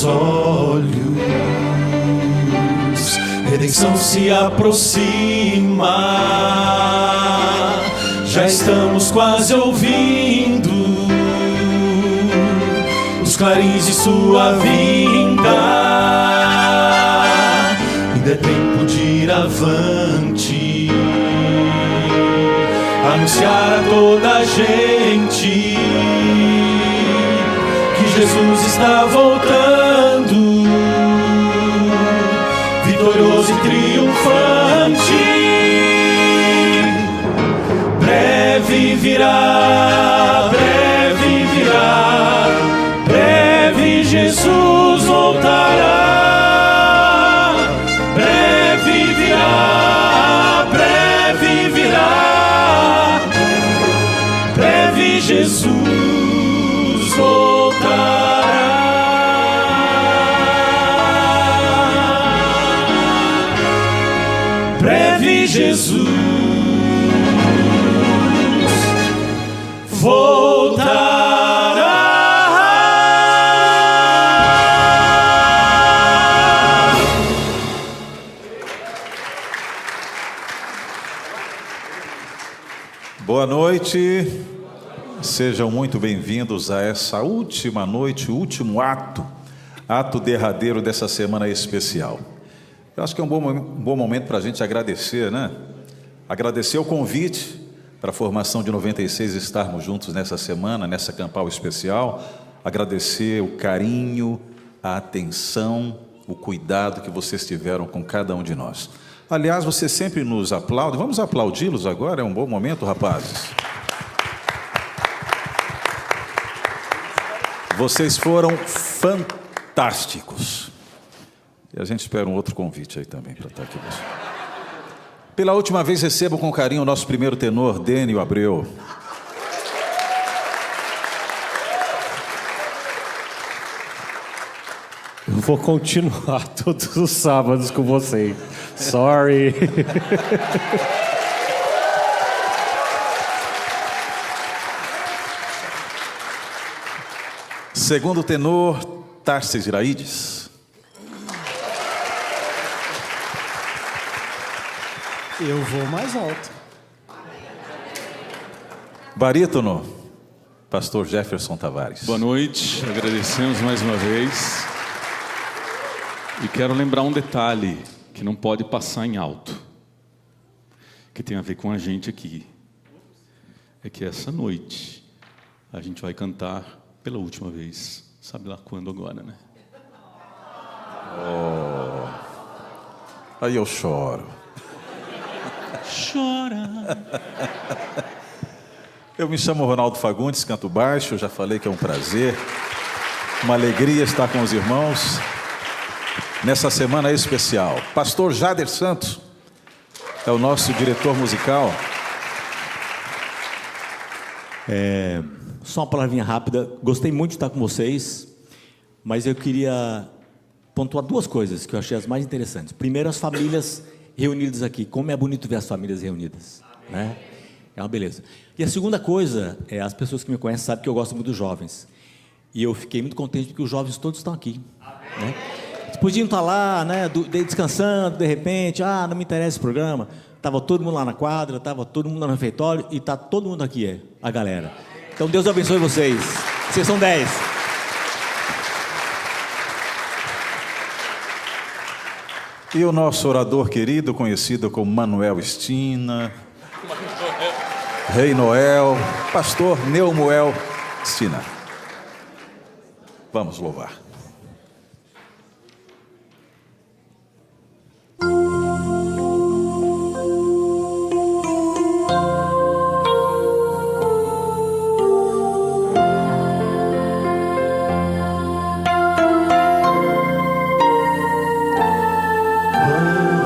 meus olhos. Redenção se aproxima, já estamos quase ouvindo os clarins de sua vinda. Ainda é tempo de ir avante, anunciar a toda a gente que Jesus está voltando, vitorioso e triunfante. Breve virá, breve virá, breve Jesus voltará. Breve virá, breve virá, breve Jesus voltará. Breve Jesus voltará. Boa noite, sejam muito bem-vindos a essa última noite, o último ato derradeiro dessa semana especial. Eu acho que é um bom momento para a gente agradecer, né? Agradecer o convite para a formação de 96 estarmos juntos nessa semana, nessa campal especial. Agradecer o carinho, a atenção, o cuidado que vocês tiveram com cada um de nós. Aliás, vocês sempre nos aplaudem. Vamos aplaudi-los agora? É um bom momento, rapazes. Vocês foram fantásticos. E a gente espera um outro convite aí também para estar aqui. Pela última vez, recebo com carinho o nosso primeiro tenor, Dênio Abreu. Eu vou continuar todos os sábados com vocês. Sorry. Segundo tenor, Tarcísio Iraídes. Eu vou mais alto. Barítono, pastor Jefferson Tavares. Boa noite, agradecemos mais uma vez. E quero lembrar um detalhe que não pode passar em alto, que tem a ver com a gente aqui. É que essa noite a gente vai cantar pela última vez. Sabe lá quando agora, né? Oh. Aí eu choro. Chora. Eu me chamo Ronaldo Fagundes, canto baixo, já falei que é um prazer, uma alegria estar com os irmãos nessa semana especial. Pastor Jader Santos é o nosso diretor musical. Só uma palavrinha rápida. Gostei muito de estar com vocês, mas eu queria pontuar duas coisas que eu achei as mais interessantes. Primeiro, as famílias reunidas aqui. Como é bonito ver as famílias reunidas, né? É uma beleza. E a segunda coisa, as pessoas que me conhecem sabem que eu gosto muito dos jovens. E eu fiquei muito contente porque os jovens todos estão aqui, né? Eles podiam estar lá, né, descansando, de repente, não me interessa esse programa. Estava todo mundo lá na quadra, estava todo mundo no refeitório e está todo mundo aqui, a galera. Então Deus abençoe vocês. Vocês são 10. E o nosso orador querido, conhecido como Manuel Estina, Rei Noel, pastor Neumoel Estina. Vamos louvar.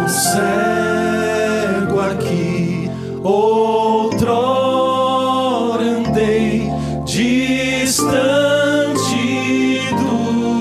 Cego aqui, outrora andei distante do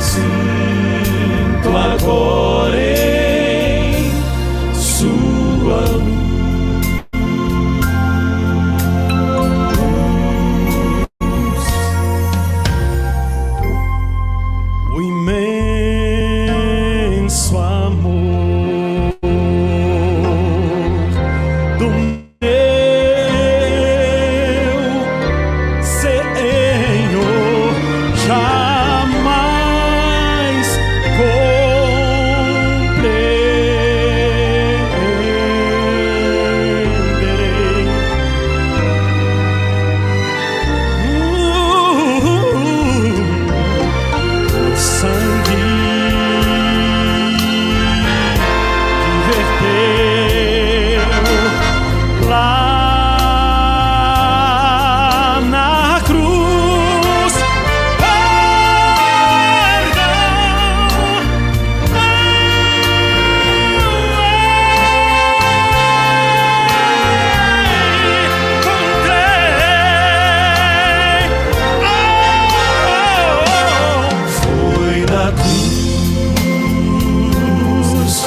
sinto agora em sua luz. O imenso amor do jamais compreenderei. O sangue que verteu lá na cruz.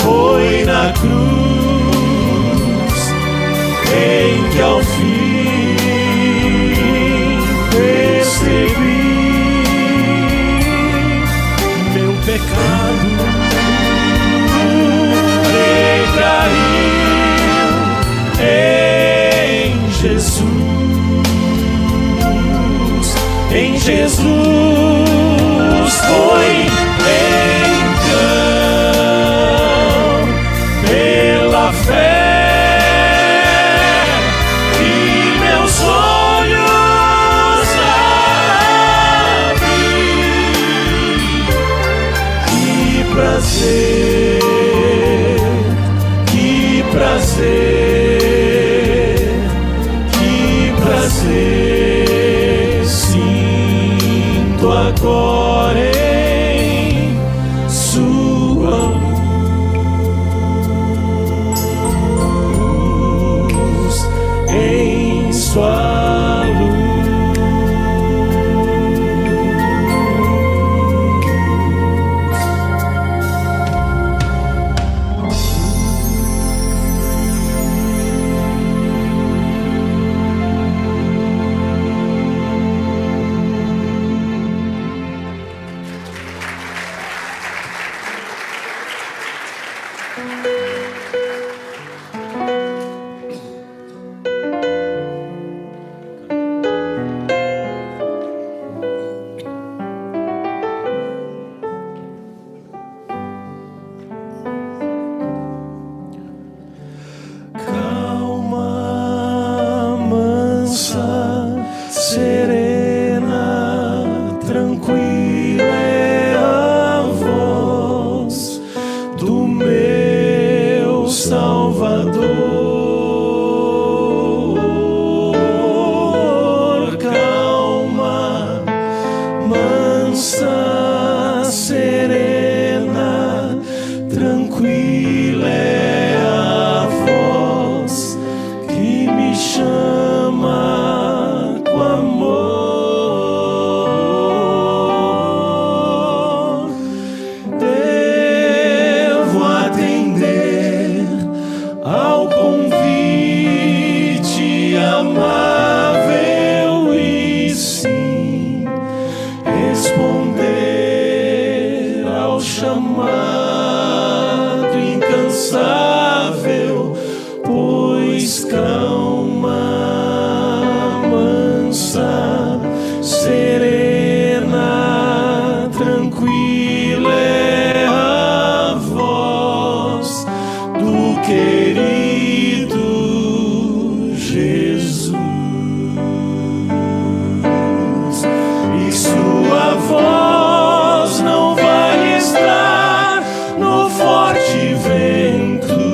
Foi na cruz em que ao fim percebi meu pecado, recaiu em Jesus, em Jesus foi pela fé e meus olhos abri. Que prazer, que prazer, que prazer sinto agora em sua luz, em sua luz. Calma, mansa, serena, tranquila é a voz do meu Salvador. Calma, mansa, serena, tranquila é a voz que me chama com amor. Devo atender ao convite amável e sim responder ao chamado incansável, pois calma, mansa, serena, tranquila é a voz do querido Jesus. E sua voz não vai estar no forte vento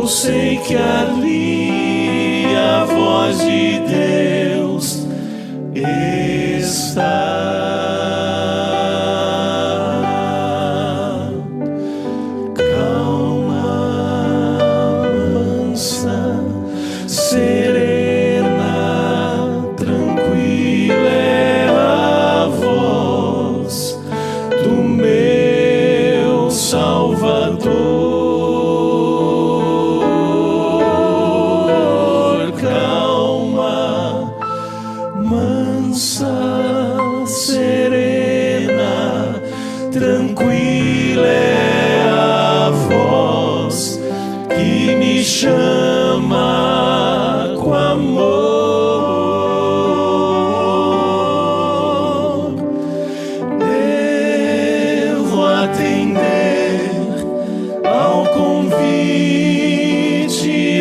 sei que ali a voz de Deus está. Chama com amor, devo atender ao convite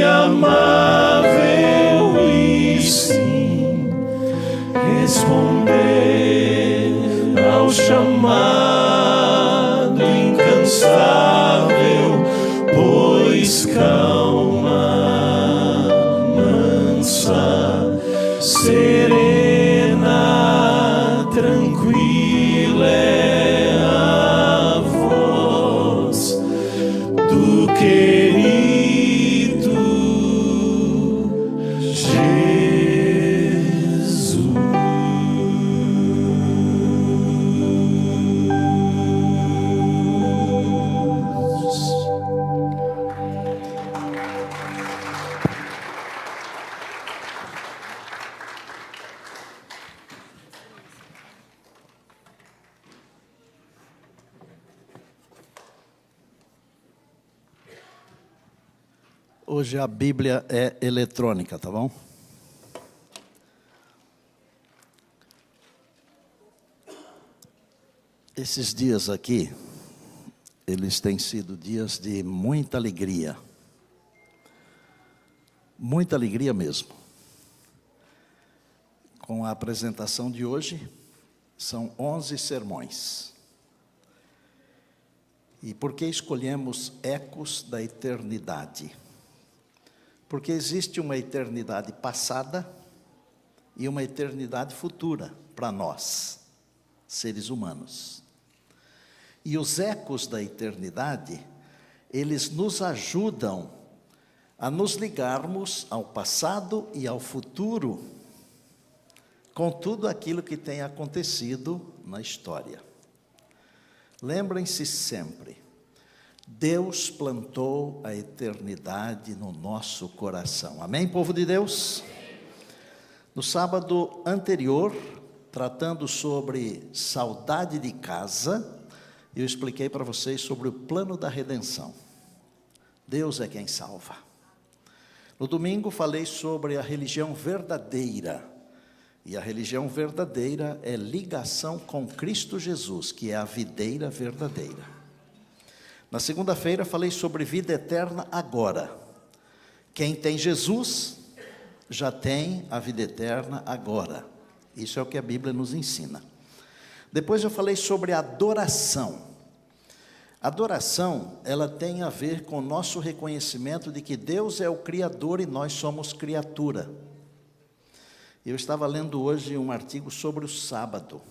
amável e sim responder ao chamado incansável, pois serena, tranquila é a voz do querido Jesus. Hoje a Bíblia é eletrônica, tá bom? Esses dias aqui, eles têm sido dias de muita alegria. Muita alegria mesmo. Com a apresentação de hoje, são 11 sermões. E por que escolhemos Ecos da Eternidade? Porque existe uma eternidade passada e uma eternidade futura para nós, seres humanos. E os ecos da eternidade, eles nos ajudam a nos ligarmos ao passado e ao futuro, com tudo aquilo que tem acontecido na história. Lembrem-se sempre, Deus plantou a eternidade no nosso coração. Amém, povo de Deus? No sábado anterior, tratando sobre saudade de casa, eu expliquei para vocês sobre o plano da redenção. Deus é quem salva. No domingo falei sobre a religião verdadeira. E a religião verdadeira é ligação com Cristo Jesus, que é a videira verdadeira. Na segunda-feira falei sobre vida eterna agora. Quem tem Jesus, já tem a vida eterna agora. Isso é o que a Bíblia nos ensina. Depois eu falei sobre adoração. Adoração, ela tem a ver com o nosso reconhecimento de que Deus é o Criador e nós somos criatura. Eu estava lendo hoje um artigo sobre o sábado.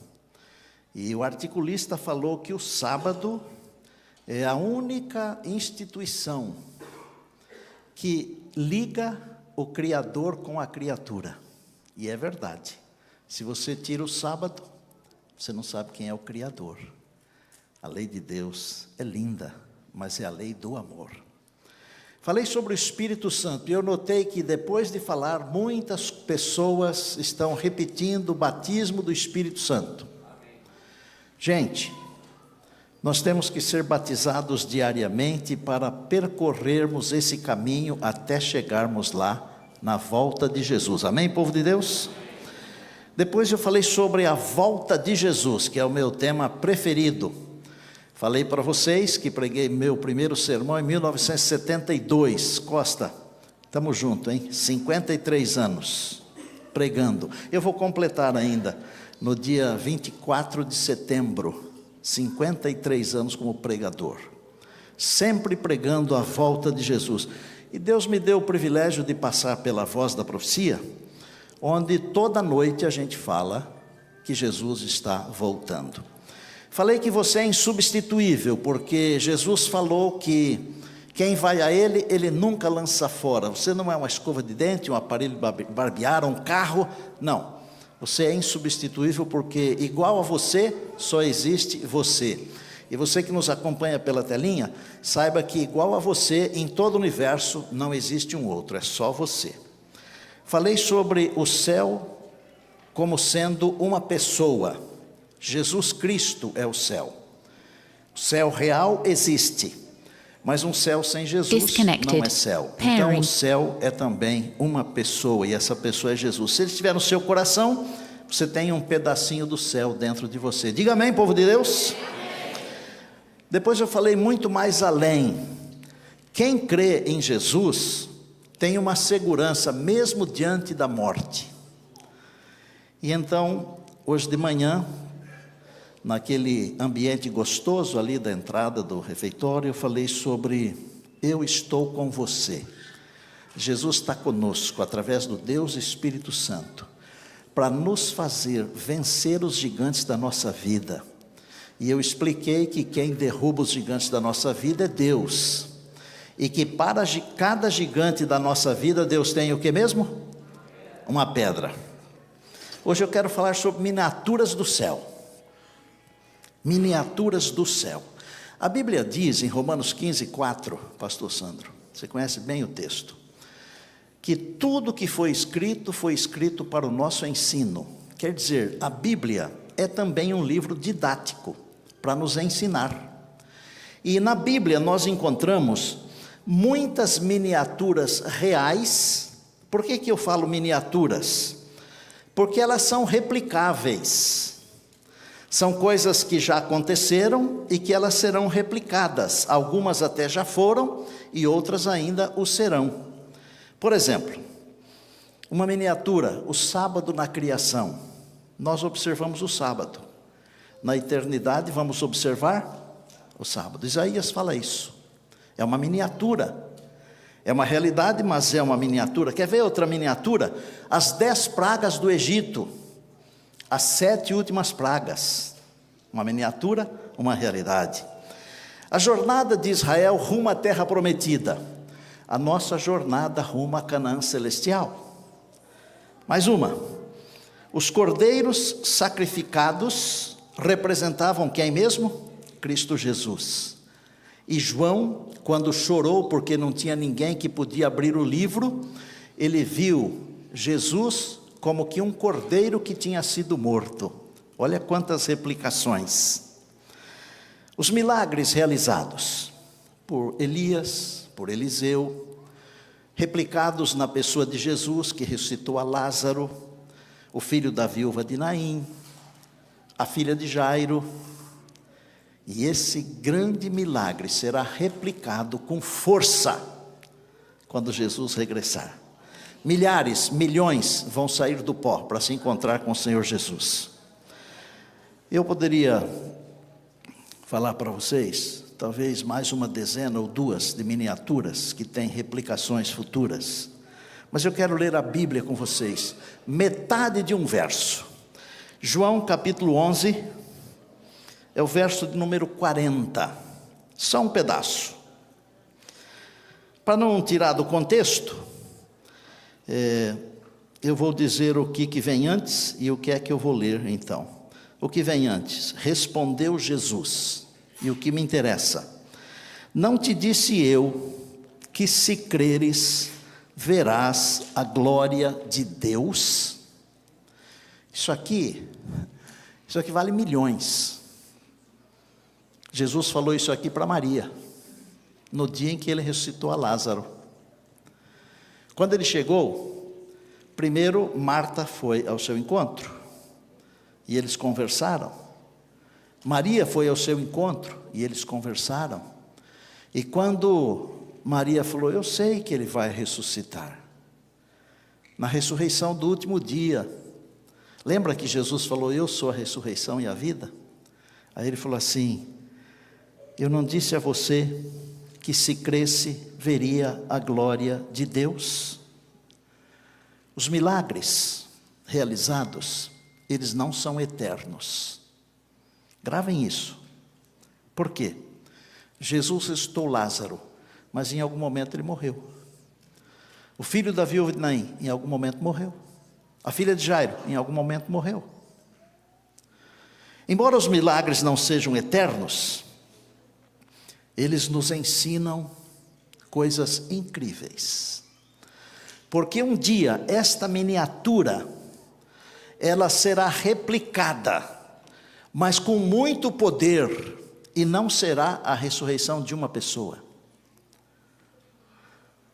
E o articulista falou que o sábado é a única instituição que liga o Criador com a criatura. E é verdade. Se você tira o sábado, você não sabe quem é o Criador. A lei de Deus é linda, mas é a lei do amor. Falei sobre o Espírito Santo e eu notei que depois de falar, muitas pessoas estão repetindo o batismo do Espírito Santo. Gente, nós temos que ser batizados diariamente para percorrermos esse caminho até chegarmos lá na volta de Jesus. Amém, povo de Deus? Depois eu falei sobre a volta de Jesus, que é o meu tema preferido. Falei para vocês que preguei meu primeiro sermão em 1972. Costa, estamos juntos, hein? 53 anos pregando. Eu vou completar ainda no dia 24 de setembro. 53 anos como pregador, sempre pregando a volta de Jesus. E Deus me deu o privilégio de passar pela Voz da Profecia, onde toda noite a gente fala que Jesus está voltando. Falei que você é insubstituível, porque Jesus falou que quem vai a Ele, Ele nunca lança fora. Você não é uma escova de dente, um aparelho de barbear, um carro, não. Você é insubstituível porque igual a você, só existe você. E você que nos acompanha pela telinha, saiba que igual a você, em todo o universo, não existe um outro, é só você. Falei sobre o céu como sendo uma pessoa. Jesus Cristo é o céu. O céu real existe, mas um céu sem Jesus não é céu. Então o céu é também uma pessoa, e essa pessoa é Jesus. Se ele estiver no seu coração, você tem um pedacinho do céu dentro de você. Diga amém, povo de Deus. Depois eu falei muito mais além. Quem crê em Jesus tem uma segurança mesmo diante da morte. E então, hoje de manhã, naquele ambiente gostoso ali da entrada do refeitório, eu falei sobre eu estou com você. Jesus está conosco através do Deus Espírito Santo, para nos fazer vencer os gigantes da nossa vida. E eu expliquei que quem derruba os gigantes da nossa vida é Deus. E que para cada gigante da nossa vida, Deus tem o que mesmo? Uma pedra. Hoje eu quero falar sobre miniaturas do céu. Miniaturas do céu. A Bíblia diz em Romanos 15:4, pastor Sandro, você conhece bem o texto, que tudo que foi escrito para o nosso ensino. Quer dizer, a Bíblia é também um livro didático, para nos ensinar. E na Bíblia nós encontramos muitas miniaturas reais. Por que eu falo miniaturas? Porque elas são replicáveis. São coisas que já aconteceram e que elas serão replicadas. Algumas até já foram e outras ainda o serão. Por exemplo, uma miniatura, o sábado na criação. Nós observamos o sábado. Na eternidade vamos observar o sábado. Isaías fala isso. É uma miniatura. É uma realidade, mas é uma miniatura. Quer ver outra miniatura? As 10 pragas do Egito. As 7 últimas pragas. Uma miniatura, uma realidade. A jornada de Israel rumo à terra prometida. A nossa jornada rumo a Canaã celestial. Mais uma. Os cordeiros sacrificados representavam quem mesmo? Cristo Jesus. E João, quando chorou porque não tinha ninguém que podia abrir o livro, ele viu Jesus como que um cordeiro que tinha sido morto. Olha quantas replicações. Os milagres realizados por Elias, por Eliseu, replicados na pessoa de Jesus, que ressuscitou a Lázaro, o filho da viúva de Naim, a filha de Jairo. E esse grande milagre será replicado com força quando Jesus regressar. Milhares, milhões vão sair do pó para se encontrar com o Senhor Jesus. Eu poderia falar para vocês, talvez mais uma dezena ou duas de miniaturas que têm replicações futuras. Mas eu quero ler a Bíblia com vocês, metade de um verso. João capítulo 11, é o verso de número 40, só um pedaço. Para não tirar do contexto, eu vou dizer o que vem antes e o que é que eu vou ler então. O que vem antes? Respondeu Jesus, e o que me interessa: não te disse eu que se creres, verás a glória de Deus? Isso aqui vale milhões. Jesus falou isso aqui para Maria, no dia em que ele ressuscitou a Lázaro. Quando ele chegou, primeiro Marta foi ao seu encontro, e eles conversaram. Maria foi ao seu encontro, e eles conversaram. E quando Maria falou, eu sei que ele vai ressuscitar, na ressurreição do último dia. Lembra que Jesus falou, eu sou a ressurreição e a vida? Aí ele falou assim, eu não disse a você que se cresce, veria a glória de Deus. Os milagres realizados, eles não são eternos. Gravem isso. Por quê? Jesus ressuscitou Lázaro, mas em algum momento ele morreu. O filho da viúva de Naim, em algum momento morreu. A filha de Jairo, em algum momento morreu. Embora os milagres não sejam eternos, eles nos ensinam coisas incríveis. Porque um dia esta miniatura, ela será replicada, mas com muito poder, e não será a ressurreição de uma pessoa.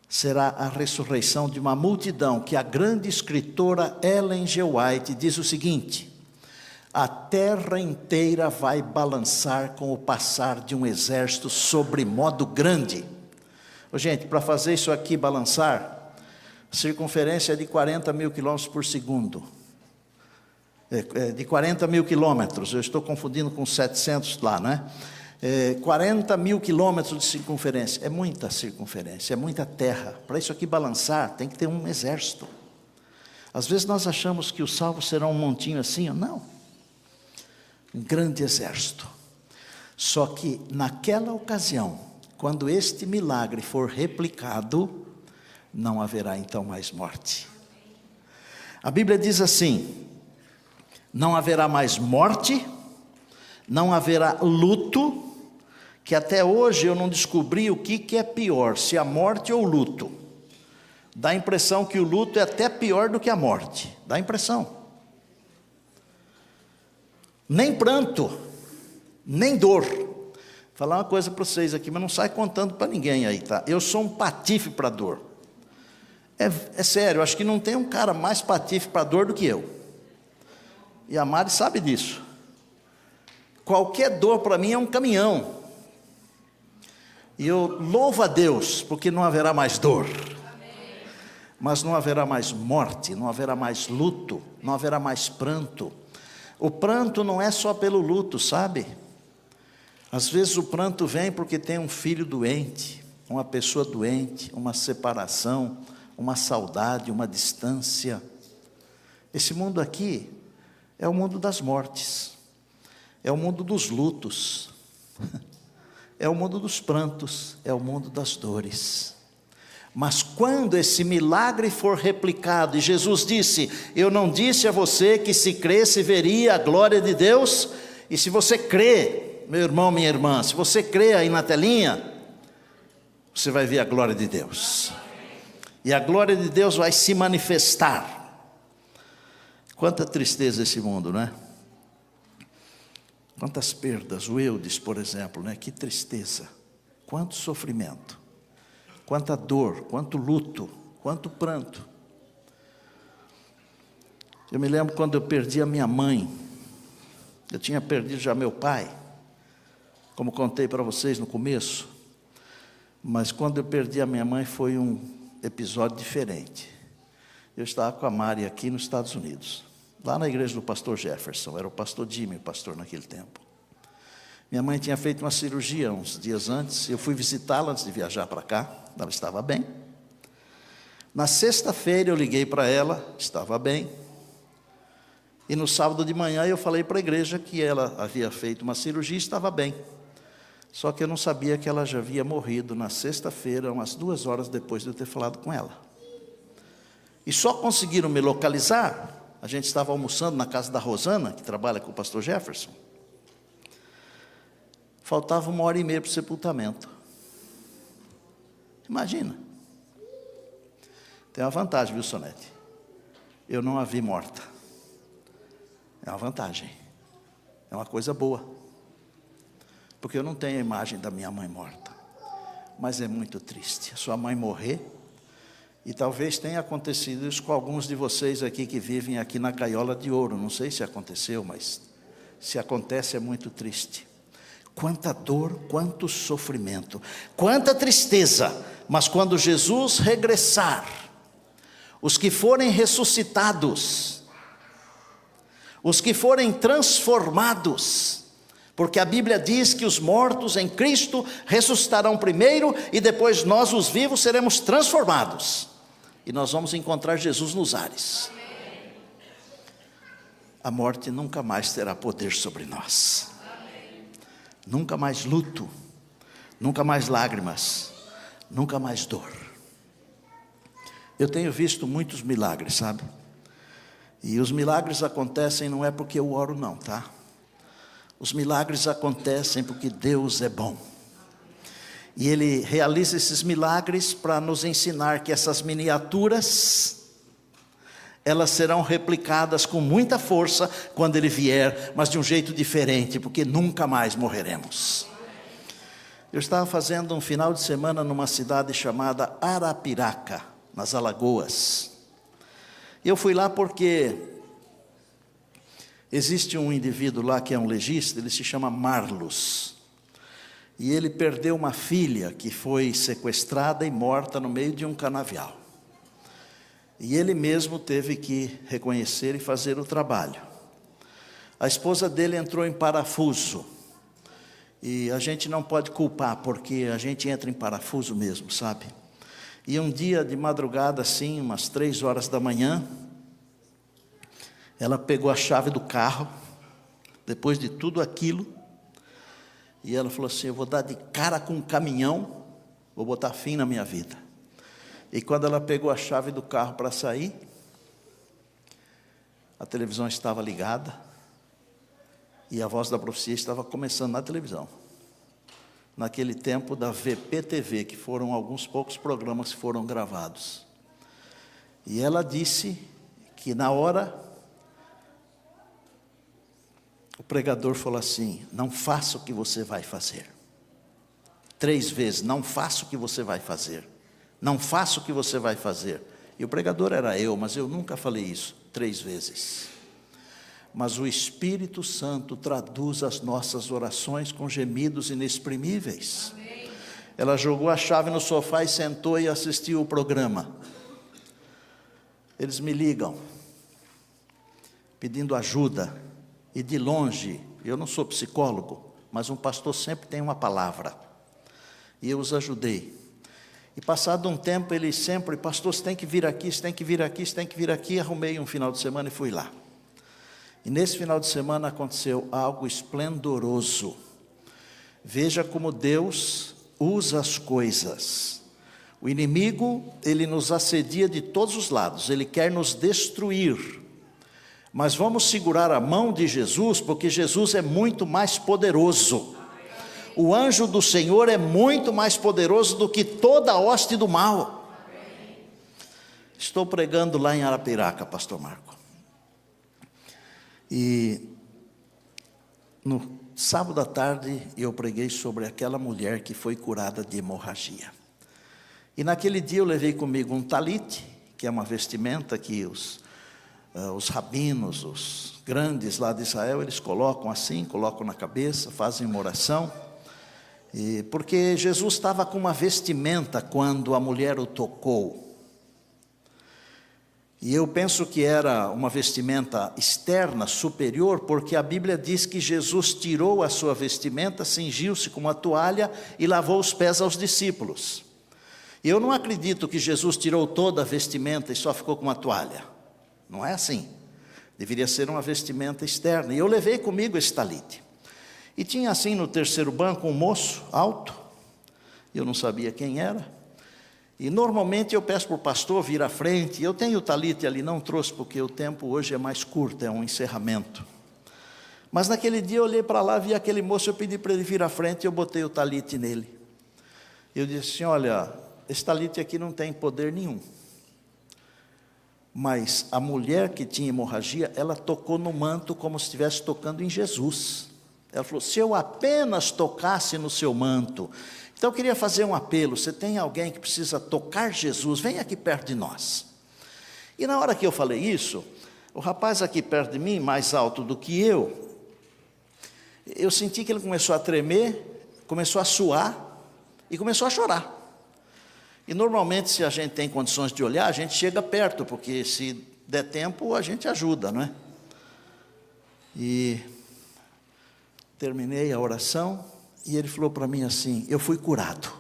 Será a ressurreição de uma multidão, que a grande escritora Ellen G. White diz o seguinte: a terra inteira vai balançar com o passar de um exército sobre modo grande. Gente, para fazer isso aqui balançar, a circunferência é de 40 mil quilômetros por segundo. De 40 mil quilômetros, eu estou confundindo com 700 lá, não é? 40 mil quilômetros de circunferência, é muita circunferência, é muita terra. Para isso aqui balançar, tem que ter um exército. Às vezes nós achamos que os salvos serão um montinho assim, não. Um grande exército. Só que naquela ocasião, quando este milagre for replicado, não haverá então mais morte. A Bíblia diz assim: não haverá mais morte, não haverá luto, que até hoje eu não descobri o que é pior, se a morte ou o luto. Dá a impressão que o luto é até pior do que a morte, dá a impressão. Nem pranto, nem dor. Vou falar uma coisa para vocês aqui, mas não sai contando para ninguém aí, tá? Eu sou um patife para dor. É sério, acho que não tem um cara mais patife para dor do que eu. E a Mari sabe disso. Qualquer dor para mim é um caminhão. E eu louvo a Deus, porque não haverá mais dor. Mas não haverá mais morte, não haverá mais luto, não haverá mais pranto. O pranto não é só pelo luto, sabe? Às vezes o pranto vem porque tem um filho doente, uma pessoa doente, uma separação, uma saudade, uma distância. Esse mundo aqui é o mundo das mortes, é o mundo dos lutos, é o mundo dos prantos, é o mundo das dores. Mas quando esse milagre for replicado, e Jesus disse: eu não disse a você que se cresce veria a glória de Deus? E se você crê, meu irmão, minha irmã, se você crê aí na telinha, você vai ver a glória de Deus. E a glória de Deus vai se manifestar. Quanta tristeza esse mundo, não é? Quantas perdas, o Eudes, por exemplo, né? Que tristeza, quanto sofrimento, quanta dor, quanto luto, quanto pranto. Eu me lembro quando eu perdi a minha mãe. Eu tinha perdido já meu pai, como contei para vocês no começo. Mas quando eu perdi a minha mãe foi um episódio diferente. Eu estava com a Mari aqui nos Estados Unidos, lá na igreja do pastor Jefferson, era o pastor Jimmy, o pastor naquele tempo. Minha mãe tinha feito uma cirurgia uns dias antes, eu fui visitá-la antes de viajar para cá, ela estava bem. Na sexta-feira eu liguei para ela, estava bem. E no sábado de manhã eu falei para a igreja que ela havia feito uma cirurgia e estava bem. Só que eu não sabia que ela já havia morrido na sexta-feira, umas 2 horas depois de eu ter falado com ela. E só conseguiram me localizar. A gente estava almoçando na casa da Rosana, que trabalha com o pastor Jefferson. Faltava 1h30 para o sepultamento. Imagina. Tem uma vantagem, viu, Sonete? Eu não a vi morta. É uma vantagem. É uma coisa boa. Porque eu não tenho a imagem da minha mãe morta. Mas é muito triste. A sua mãe morrer. E talvez tenha acontecido isso com alguns de vocês aqui que vivem aqui na gaiola de ouro. Não sei se aconteceu, mas se acontece é muito triste. Quanta dor, quanto sofrimento, quanta tristeza. Mas quando Jesus regressar, os que forem ressuscitados, os que forem transformados, Porque a Bíblia diz que os mortos em Cristo ressuscitarão primeiro e depois nós, os vivos, seremos transformados. E nós vamos encontrar Jesus nos ares. A morte nunca mais terá poder sobre nós. Nunca mais luto, nunca mais lágrimas, nunca mais dor. Eu tenho visto muitos milagres, sabe? E os milagres acontecem não é porque eu oro não, tá? Os milagres acontecem porque Deus é bom. E Ele realiza esses milagres para nos ensinar que essas miniaturas, elas serão replicadas com muita força quando Ele vier, mas de um jeito diferente, porque nunca mais morreremos. Eu estava fazendo um final de semana numa cidade chamada Arapiraca, nas Alagoas. Eu fui lá porque existe um indivíduo lá que é um legista, ele se chama Marlos. E ele perdeu uma filha que foi sequestrada e morta no meio de um canavial. E ele mesmo teve que reconhecer e fazer o trabalho. A esposa dele entrou em parafuso. E a gente não pode culpar, porque a gente entra em parafuso mesmo, sabe? E um dia de madrugada, assim, umas 3 horas da manhã, ela pegou a chave do carro, depois de tudo aquilo, e ela falou assim: eu vou dar de cara com um caminhão, vou botar fim na minha vida. E quando ela pegou a chave do carro para sair, a televisão estava ligada, e a voz da profecia estava começando na televisão. Naquele tempo da VPTV, que foram alguns poucos programas que foram gravados. E ela disse que na hora, o pregador falou assim: não faça o que você vai fazer. 3 vezes, não faça o que você vai fazer. Não faça o que você vai fazer. E o pregador era eu, mas eu nunca falei isso 3 vezes. Mas o Espírito Santo traduz as nossas orações com gemidos inexprimíveis. Amém. Ela jogou a chave no sofá e sentou e assistiu o programa. Eles me ligam, pedindo ajuda, e de longe, eu não sou psicólogo, mas um pastor sempre tem uma palavra, e eu os ajudei. E passado um tempo, ele sempre: pastor, você tem que vir aqui, você tem que vir aqui, você tem que vir aqui. Arrumei um final de semana e fui lá. E nesse final de semana aconteceu algo esplendoroso. Veja como Deus usa as coisas. O inimigo, ele nos assedia de todos os lados, ele quer nos destruir. Mas vamos segurar a mão de Jesus, porque Jesus é muito mais poderoso. O anjo do Senhor é muito mais poderoso do que toda a hoste do mal. Estou pregando lá em Arapiraca, pastor Marco. E no sábado à tarde eu preguei sobre aquela mulher que foi curada de hemorragia. E naquele dia eu levei comigo um talite, que é uma vestimenta que os rabinos, os grandes lá de Israel, eles colocam assim, colocam na cabeça, fazem uma oração. E porque Jesus estava com uma vestimenta quando a mulher o tocou. E eu penso que era uma vestimenta externa, superior, porque a Bíblia diz que Jesus tirou a sua vestimenta, cingiu-se com uma toalha e lavou os pés aos discípulos. E eu não acredito que Jesus tirou toda a vestimenta e só ficou com uma toalha. Não é assim. Deveria ser uma vestimenta externa. E eu levei comigo esse talite. E tinha assim no terceiro banco um moço alto, eu não sabia quem era. E normalmente eu peço para o pastor vir à frente. Eu tenho o talite ali, não trouxe porque o tempo hoje é mais curto, é um encerramento. Mas naquele dia eu olhei para lá, vi aquele moço, eu pedi para ele vir à frente e eu botei o talite nele. Eu disse assim: olha, esse talite aqui não tem poder nenhum. Mas a mulher que tinha hemorragia, ela tocou no manto como se estivesse tocando em Jesus. Ela falou: se eu apenas tocasse no seu manto. Então eu queria fazer um apelo: você tem alguém que precisa tocar Jesus, vem aqui perto de nós. E na hora que eu falei isso, o rapaz aqui perto de mim, mais alto do que eu senti que ele começou a tremer, começou a suar e começou a chorar. E normalmente, se a gente tem condições de olhar, a gente chega perto, porque se der tempo a gente ajuda, não é? E terminei a oração e ele falou para mim assim: eu fui curado.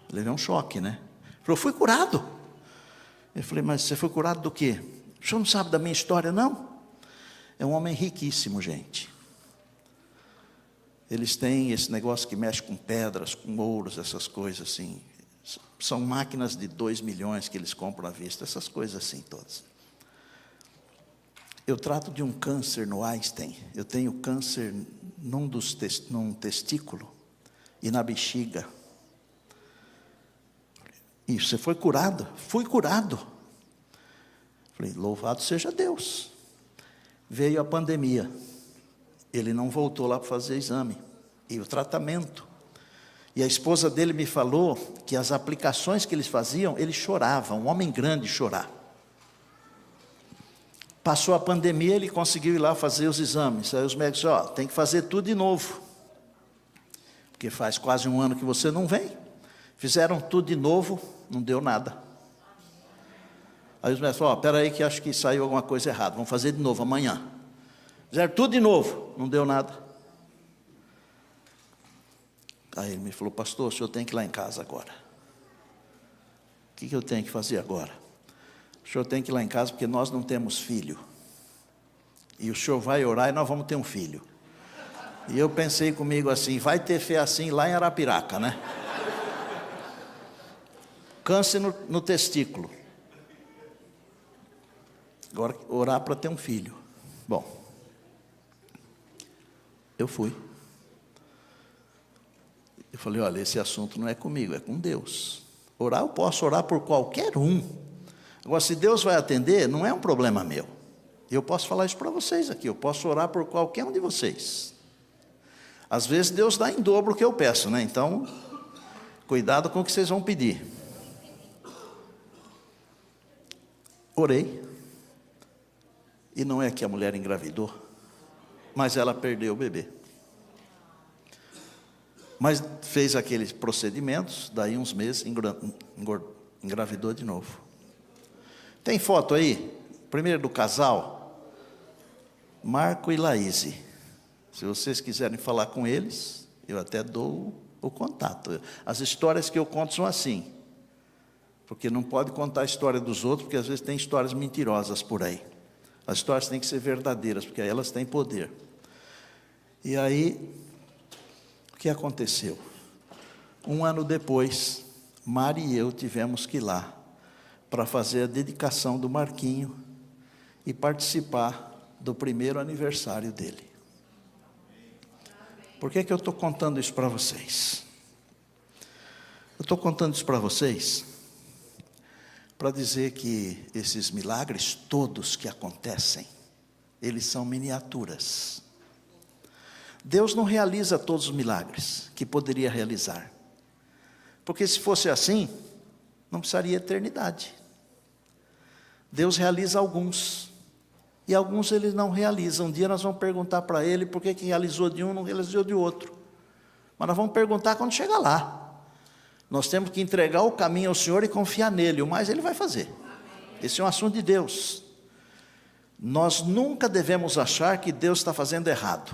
Eu levei um choque, né? Ele falou: fui curado. Eu falei: mas você foi curado do quê? O senhor não sabe da minha história, não? É um homem riquíssimo, gente. Eles têm esse negócio que mexe com pedras, com ouros, essas coisas assim. São máquinas de 2 milhões que eles compram à vista, essas coisas assim todas. Eu trato de um câncer no Einstein. Eu tenho câncer num testículo e na bexiga. E você foi curado? Fui curado. Falei: louvado seja Deus. Veio a pandemia. Ele não voltou lá para fazer exame. E o tratamento. E a esposa dele me falou que as aplicações que eles faziam, ele chorava, um homem grande chorar. Passou a pandemia, ele conseguiu ir lá fazer os exames. Aí os médicos disseram: tem que fazer tudo de novo. Porque faz quase um ano que você não vem. Fizeram tudo de novo, não deu nada. Aí os médicos falaram: espera aí que acho que saiu alguma coisa errada, vamos fazer de novo amanhã. Fizeram tudo de novo, não deu nada. Aí ele me falou: pastor, o senhor tem que ir lá em casa agora. O que eu tenho que fazer agora? O senhor tem que ir lá em casa porque nós não temos filho. E o senhor vai orar e nós vamos ter um filho. E eu pensei comigo assim: vai ter fé assim lá em Arapiraca, né? Câncer no testículo. Agora orar para ter um filho. Bom, eu fui. Eu falei: olha, esse assunto não é comigo, é com Deus. Orar, eu posso orar por qualquer um. Agora, se Deus vai atender, não é um problema meu. Eu posso falar isso para vocês aqui. Eu posso orar por qualquer um de vocês. Às vezes Deus dá em dobro o que eu peço, né? Então, cuidado com o que vocês vão pedir. Orei. E não é que a mulher engravidou, mas ela perdeu o bebê. Mas fez aqueles procedimentos, daí uns meses engravidou de novo. Tem foto aí? Primeiro do casal, Marco e Laíse. Se vocês quiserem falar com eles, eu até dou o contato. As histórias que eu conto são assim. Porque não pode contar a história dos outros, porque às vezes tem histórias mentirosas por aí. As histórias têm que ser verdadeiras, porque aí elas têm poder. E aí, o que aconteceu? Um ano depois, Mari e eu tivemos que ir lá para fazer a dedicação do Marquinho e participar do primeiro aniversário dele. Por que eu estou contando isso para vocês? Eu estou contando isso para vocês para dizer que esses milagres todos que acontecem, eles são miniaturas. Deus não realiza todos os milagres que poderia realizar. Porque se fosse assim, não precisaria eternidade. Deus realiza alguns. E alguns ele não realiza. Um dia nós vamos perguntar para ele por que realizou de um, não realizou de outro. Mas nós vamos perguntar quando chegar lá. Nós temos que entregar o caminho ao Senhor e confiar nele. O mais ele vai fazer. Esse é um assunto de Deus. Nós nunca devemos achar que Deus está fazendo errado.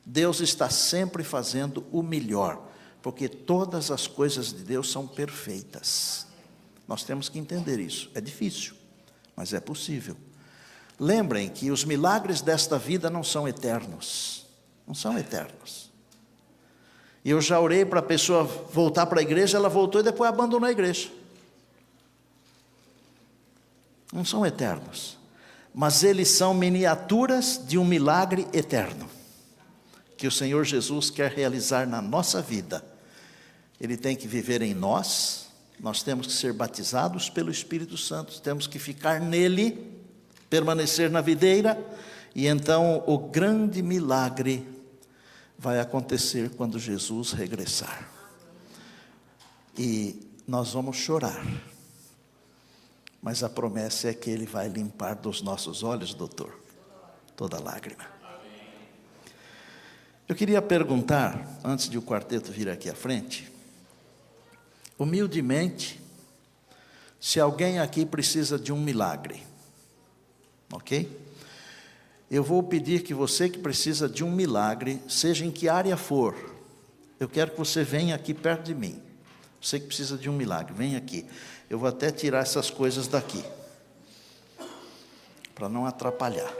Deus está sempre fazendo o melhor, porque todas as coisas de Deus são perfeitas. Nós temos que entender isso. É difícil, mas é possível. Lembrem que os milagres desta vida não são eternos. Não são eternos. E eu já orei para a pessoa voltar para a igreja, ela voltou e depois abandonou a igreja. Não são eternos. Mas eles são miniaturas de um milagre eterno, que o Senhor Jesus quer realizar na nossa vida. Ele tem que viver em nós, nós temos que ser batizados pelo Espírito Santo, temos que ficar nele, permanecer na videira, e então o grande milagre vai acontecer quando Jesus regressar. E nós vamos chorar, mas a promessa é que Ele vai limpar dos nossos olhos, doutor, toda lágrima. Eu queria perguntar, antes de o quarteto vir aqui à frente, humildemente, se alguém aqui precisa de um milagre, ok? Eu vou pedir que você que precisa de um milagre, seja em que área for, eu quero que você venha aqui perto de mim. Você que precisa de um milagre, vem aqui. Eu vou até tirar essas coisas daqui, para não atrapalhar.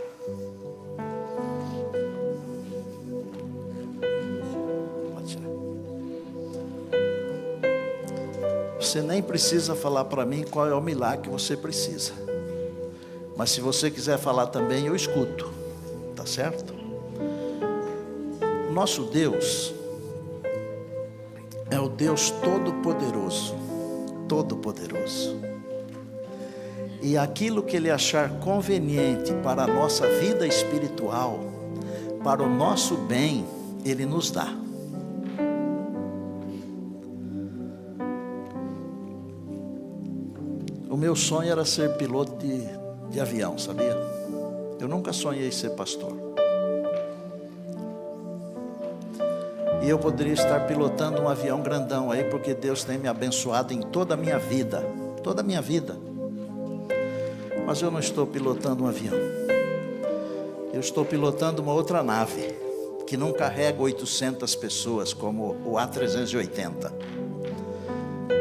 Pode tirar. Você nem precisa falar para mim qual é o milagre que você precisa. Mas se você quiser falar também, eu escuto. Tá certo? Nosso Deus é o Deus Todo-Poderoso. Todo-Poderoso. E aquilo que Ele achar conveniente para a nossa vida espiritual, para o nosso bem, Ele nos dá. O meu sonho era ser piloto de avião, sabia? Eu nunca sonhei ser pastor. E eu poderia estar pilotando um avião grandão aí, porque Deus tem me abençoado em toda a minha vida. Toda a minha vida. Mas eu não estou pilotando um avião. Eu estou pilotando uma outra nave, que não carrega 800 pessoas, como o A380.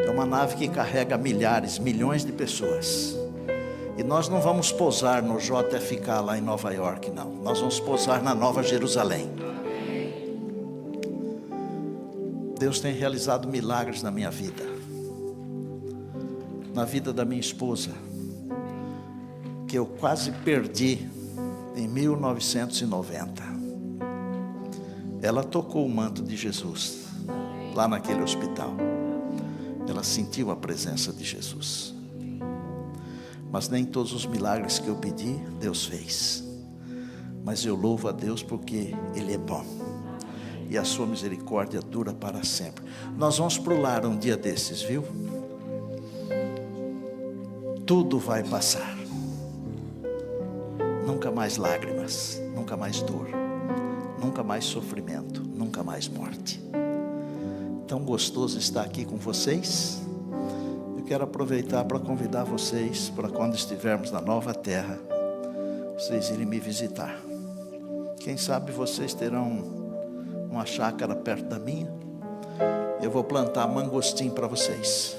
É uma nave que carrega milhares, milhões de pessoas. E nós não vamos pousar no JFK lá em Nova York, não. Nós vamos pousar na Nova Jerusalém. Deus tem realizado milagres na minha vida. Na vida da minha esposa, que eu quase perdi em 1990. Ela tocou o manto de Jesus lá naquele hospital. Ela sentiu a presença de Jesus. Mas nem todos os milagres que eu pedi, Deus fez. Mas eu louvo a Deus porque Ele é bom. E a sua misericórdia dura para sempre. Nós vamos para o lar um dia desses, viu? Tudo vai passar. Nunca mais lágrimas, nunca mais dor, nunca mais sofrimento, nunca mais morte. Tão gostoso estar aqui com vocês. Eu quero aproveitar para convidar vocês, para quando estivermos na nova terra, vocês irem me visitar. Quem sabe vocês terão uma chácara perto da minha. Eu vou plantar mangostim para vocês.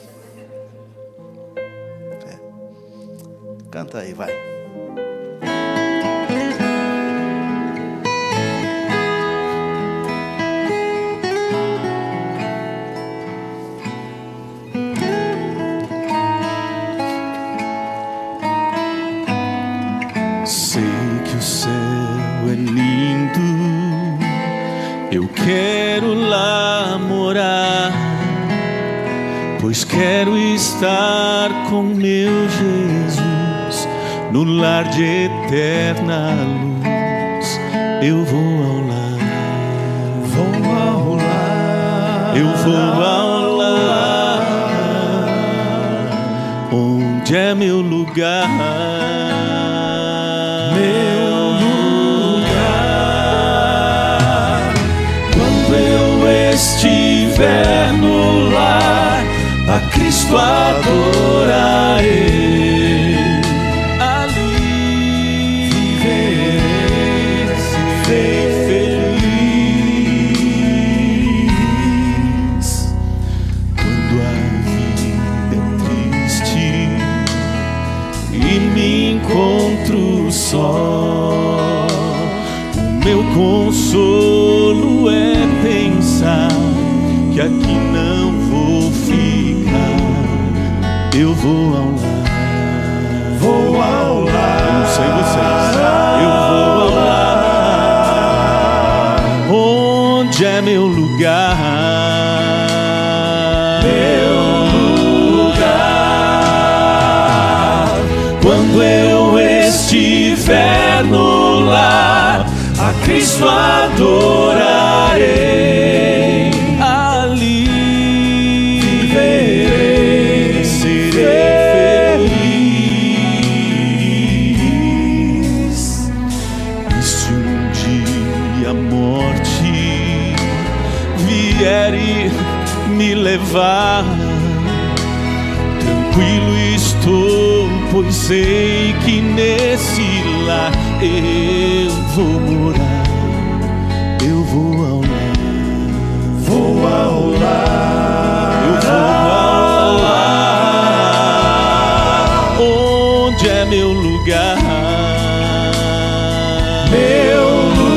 Canta aí, vai. Sei que o céu é lindo, eu quero lá morar, pois quero estar com meu Jesus no lar de eterna luz. Eu vou ao lar, eu vou ao lar, onde é meu lugar. Quando eu estiver no lar, a Cristo adorarei. Ali viverei, ser feliz. Quando a vida é triste e me encontro só, o meu consolo é pensar que aqui não vou ficar. Eu vou ao lar, eu não sei vocês, eu vou ao lar, onde é meu lugar. Quando eu estiver no lar, a Cristo adorarei. Ali viverei, serei feliz. E se um dia a morte vier e me levar, tranquilo estou, pois sei que nesse lar eu vou morar. Eu vou ao lar, vou ao lar, eu vou ao lar, onde é meu lugar, meu lugar.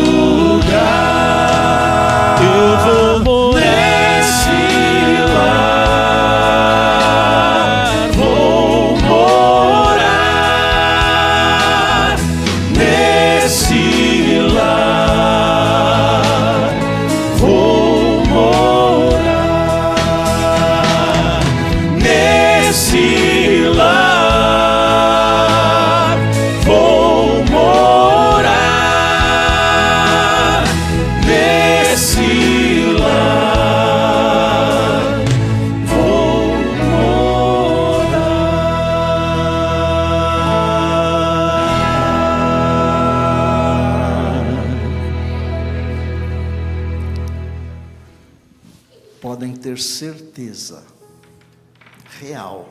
Eu vou morar nesse lar, vou morar nesse lar, vou morar nesse lar, vou morar nesse lar, vou morar. Podem ter certeza real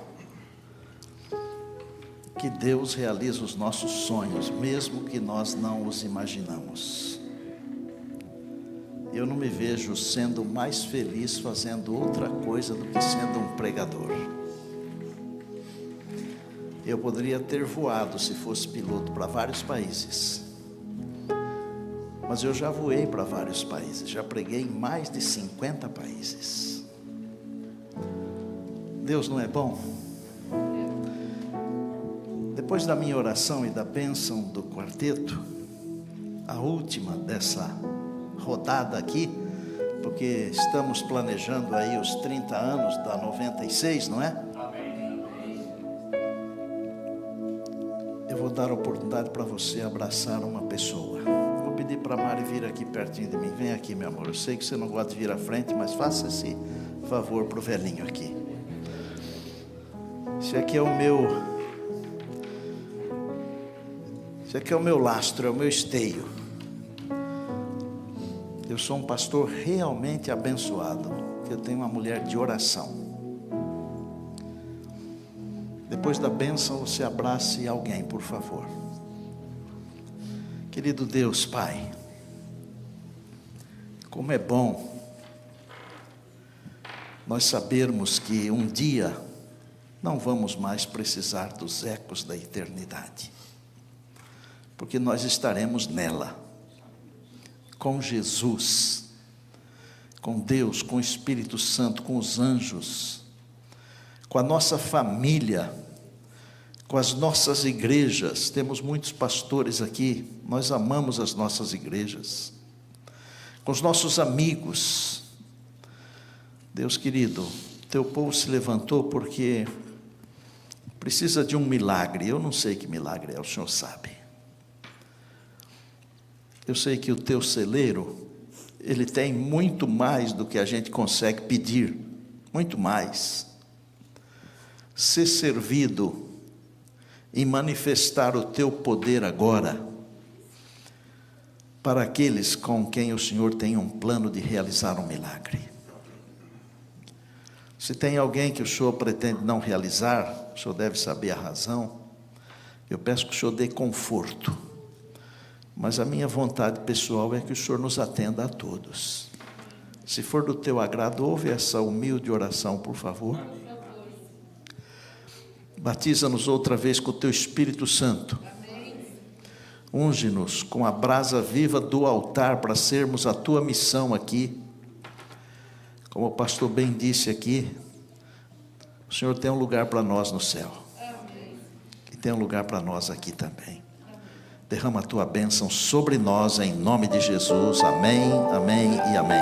que Deus realiza os nossos sonhos, mesmo que nós não os imaginamos. Eu não me vejo sendo mais feliz fazendo outra coisa do que sendo um pregador. Eu poderia ter voado se fosse piloto para vários países, mas eu já voei para vários países, já preguei em mais de 50 países. Deus não é bom? Depois da minha oração e da bênção do quarteto, a última dessa rodada aqui, porque estamos planejando aí os 30 anos da 96, não é? Eu vou dar a oportunidade para você abraçar uma pessoa. Eu vou pedir para a Mari vir aqui pertinho de mim. Vem aqui, meu amor. Eu sei que você não gosta de vir à frente, mas faça esse favor para o velhinho aqui. Esse aqui é o meu lastro, é o meu esteio. Eu sou um pastor realmente abençoado. Eu tenho uma mulher de oração. Depois da bênção, você abrace alguém, por favor. Querido Deus, Pai, como é bom nós sabermos que um dia não vamos mais precisar dos ecos da eternidade, porque nós estaremos nela, com Jesus, com Deus, com o Espírito Santo, com os anjos, com a nossa família, com as nossas igrejas. Temos muitos pastores aqui, nós amamos as nossas igrejas, com os nossos amigos. Deus querido, teu povo se levantou porque precisa de um milagre. Eu não sei que milagre é, o Senhor sabe. Eu sei que o teu celeiro, ele tem muito mais do que a gente consegue pedir, muito mais. Ser servido e manifestar o teu poder agora, para aqueles com quem o Senhor tem um plano de realizar um milagre. Se tem alguém que o Senhor pretende não realizar, o Senhor deve saber a razão. Eu peço que o Senhor dê conforto, mas a minha vontade pessoal é que o Senhor nos atenda a todos. Se for do teu agrado, ouve essa humilde oração, por favor. Batiza-nos outra vez com o teu Espírito Santo. Unge-nos com a brasa viva do altar para sermos a tua missão aqui. Como o pastor bem disse aqui, o Senhor tem um lugar para nós no céu. E tem um lugar para nós aqui também. Derrama a tua bênção sobre nós em nome de Jesus. Amém, amém e amém.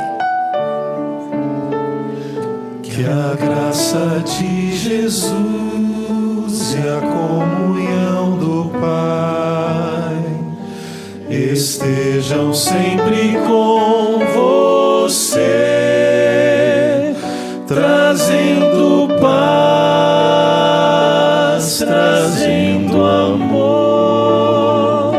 Que a graça de Jesus e a comunhão do Pai estejam sempre com você, trazendo paz, trazendo amor,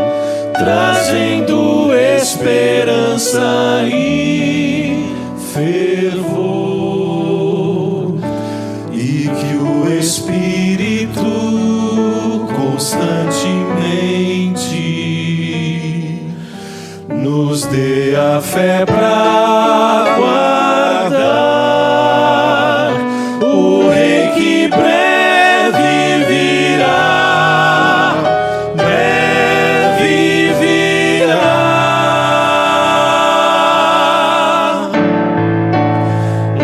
trazendo esperança e fervor, e que o Espírito muita fé pra guardar o Rei que breve virá, breve virá.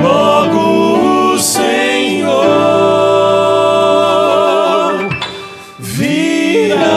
Logo o Senhor virá.